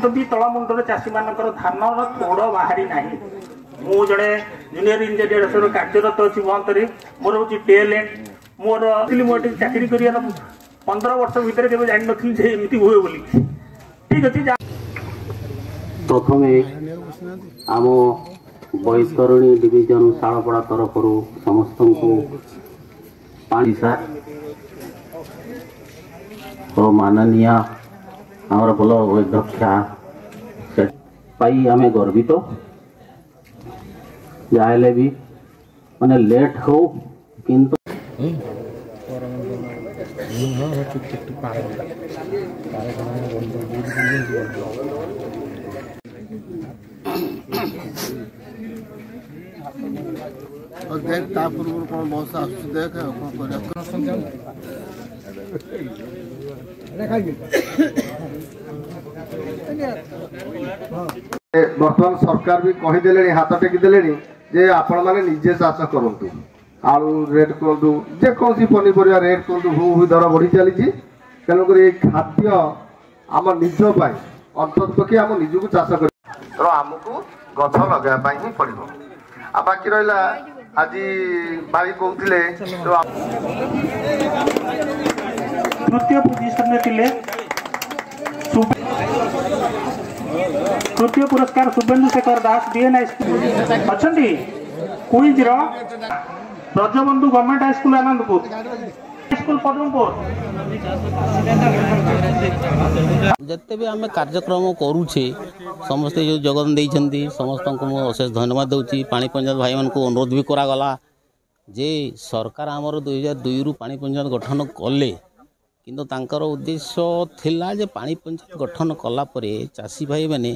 भी तलमुंडर चाषी मान धान तोड़ बाहरी ना मु जड़े जूनियर इंजीनियर कार्यरत अच्छी बहतरी मोर हूँ टेलेंट मोर मुझे चाकरी कर 15 वर्ष भितर के जान नी हुए बोली ठीक अच्छे। प्रथम आम बैतरणी डिविजन शालपड़ा तरफ समस्त को पासा और माननीय आमर ब्लॉक अध्यक्षा आम गर्वित जाए भी माने लेट हो किंतु देख पूर्व कौन बहुत देख बर्तमान सरकार भी कहीदे हाथ टेकिदे जे आपण मैंने निजे चाष करूँ आलू रेट करूँ जेकोसी पनीपरिया रेट करूँ हु दर बढ़ी चली तेणुक खाद्य आम निज अंततपक्षे आम निजक चाष कर तो आमको गछ लगे ही पड़ो आ बाकी रहा आज भाई कहते तृतीय पोजिशन थे तृतीय पुरस्कार शुभेन्दु शेखर दास डीएन हाईस्कूल अच्छा quiz Brajabandhu government high school Anandapur high school Padmapur जिते भी आम कार्यक्रम करुचे समस्ते जो जगन देती समस्त को अशेष धन्यवाद दूसरी पानी पंचायत भाई मान को अनुरोध भी करागला जे सरकार आमर 2002 रु पानी पंचायत गठन कले किंतु तांकर उद्देश्य थिला जे पानी पंचायत गठन कला परे चाषी भाई माने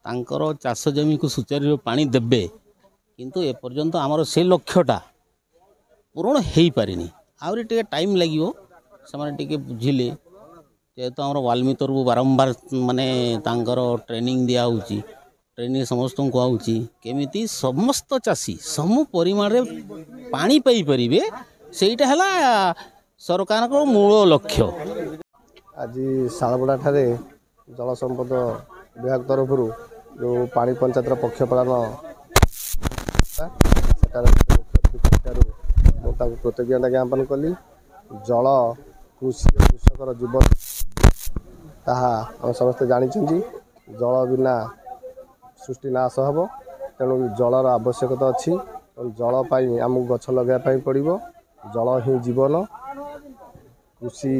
तांकर चाष जमी को सुचारू पानी देबे किंतु ए पर्यंत आमर से लक्ष्यटा पूर्ण हो पारिनी आउरी टिके टाइम लागिवो से टिके बुझिले जेहेतु आम वाल्मी तरफ बारंबार माने तांकर ट्रेनिंग दिया होची ट्रेनिंग समस्त को आउची केमिति समस्त चाषी समु परिमाण रे पानी पाई परिबे सेटा हला सरकार को मूल लक्ष्य। आज शालपड़ा ठारे जल संपद विभाग तरफ जो पानी पंचायत पक्षपालन कृतज्ञता ज्ञापन कली जल कृषि कृषकर जीवन ताहा समस्ते जानी जल बिना सृष्टि नाश हम तेणु जलर आवश्यकता अच्छी जल आमको गछ लगे पड़ो जल ही जीवन कृषि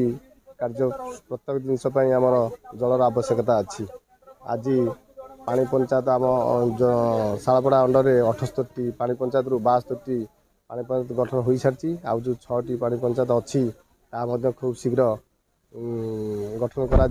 कार्य प्रत्येक जिनस आमर जलर आवश्यकता अच्छी आज पानी पंचायत आम शालपड़ा अंडर 78 पानी पंचायत रु 72 पानी पंचायत गठन हो सारी आउ जो 6टी पानी पंचायत अच्छी खूब शीघ्र गठन करा